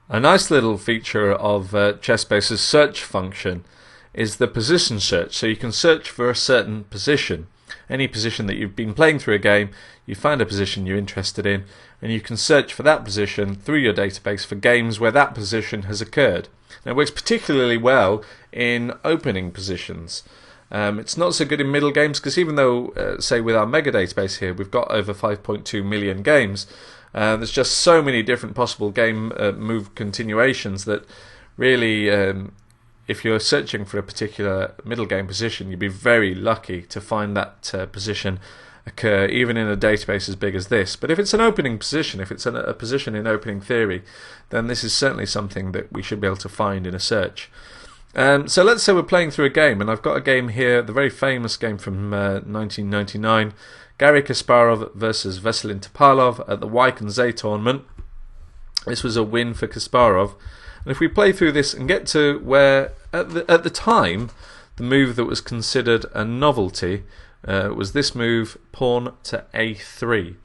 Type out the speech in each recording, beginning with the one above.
A nice little feature of ChessBase's search function is the position search. So you can search for a certain position. Any position that you've been playing through a game, you find a position you're interested in, and you can search for that position through your database for games where that position has occurred. Now, it works particularly well in opening positions. It's not so good in middle games because even though, say, with our mega database here, we've got over 5.2 million games, there's just so many different possible game move continuations that really, if you're searching for a particular middle game position, you'd be very lucky to find that position occur, even in a database as big as this. But if it's an opening position, if it's a position in opening theory, then this is certainly something that we should be able to find in a search. So let's say we're playing through a game, and I've got a game here, the very famous game from 1999, Garry Kasparov versus Veselin Topalov at the Wyke tournament. This was a win for Kasparov. And if we play through this and get to where, at the time, the move that was considered a novelty was this move, pawn to a3.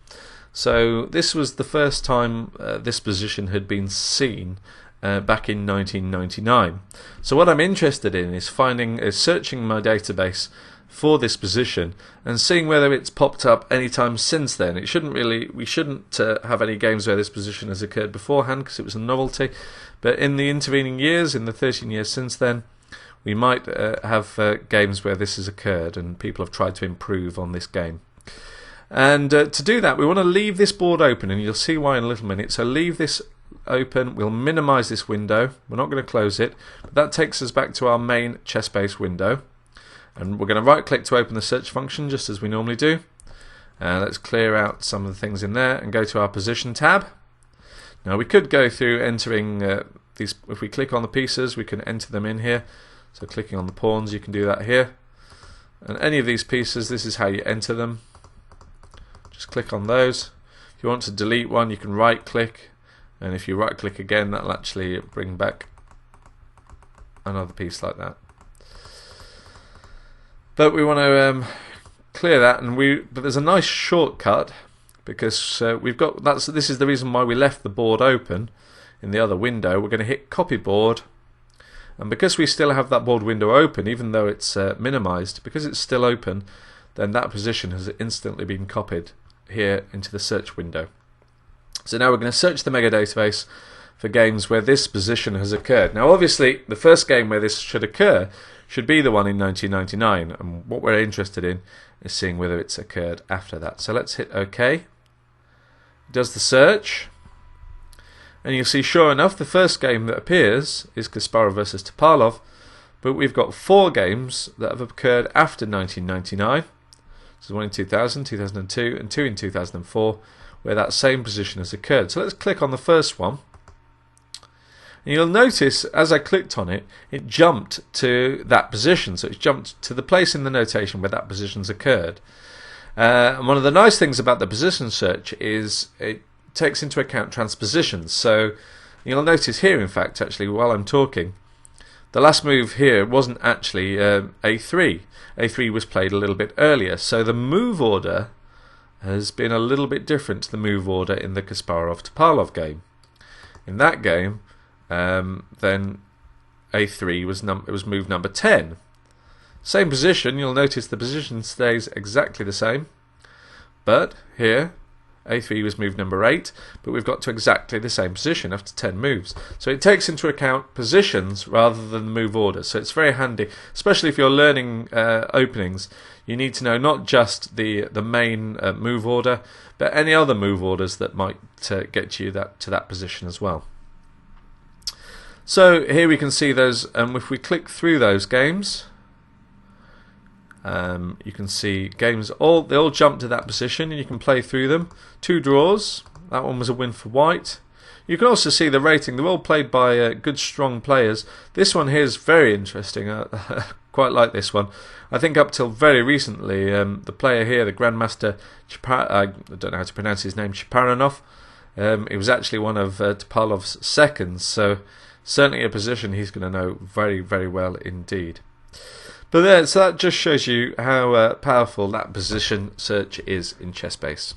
So this was the first time this position had been seen back in 1999. So what I'm interested in is searching my database for this position and seeing whether it's popped up any time since then. We shouldn't have any games where this position has occurred beforehand because it was a novelty, but in the intervening years, in the 13 years since then, we might have games where this has occurred and people have tried to improve on this game. And to do that, we want to leave this board open, and you'll see why in a little minute. So leave this open, we'll minimize this window, we're not going to close it, but that takes us back to our main ChessBase window, and we're going to right click to open the search function just as we normally do. Let's clear out some of the things in there and go to our position tab. Now we could go through entering these. If we click on the pieces, we can enter them in here. So clicking on the pawns, you can do that here, and any of these pieces, this is how you enter them. Just click on those. If you want to delete one, you can right click, and if you right click again, that'll actually bring back another piece like that. But we want to clear that, but there's a nice shortcut because this is the reason why we left the board open in the other window. We're going to hit copy board, and because we still have that board window open, even though it's minimized, because it's still open, then that position has instantly been copied here into the search window. So now we're going to search the mega database for games where this position has occurred. Now obviously the first game where this should occur should be the one in 1999, and what we're interested in is seeing whether it's occurred after that. So let's hit OK. It does the search, and you'll see sure enough the first game that appears is Kasparov versus Topalov, but we've got 4 games that have occurred after 1999. So one in 2000, 2002 and 2 in 2004 where that same position has occurred. So let's click on the first one, and you'll notice as I clicked on it, it jumped to that position. So it's jumped to the place in the notation where that position's occurred. And one of the nice things about the position search is it takes into account transpositions. So you'll notice here, in fact, actually, while I'm talking, the last move here wasn't actually a3. a3 was played a little bit earlier, so the move order has been a little bit different to the move order in the Kasparov-Topalov game. In that game, then a3 was move number 10. Same position, you'll notice the position stays exactly the same, but here a3 was move number 8, but we've got to exactly the same position after 10 moves. So it takes into account positions rather than move order. So it's very handy, especially if you're learning openings. You need to know not just the main move order, but any other move orders that might get you to that position as well. So here we can see those, if we click through those games, you can see games, they all jump to that position and you can play through them. 2 draws, that one was a win for white. You can also see the rating, they're all played by good strong players. This one here is very interesting, quite like this one. I think up till very recently, the player here, the Grandmaster, I don't know how to pronounce his name, Chaparanov, it was actually one of Topalov's seconds, so certainly a position he's going to know very, very well indeed. But so that just shows you how powerful that position search is in ChessBase.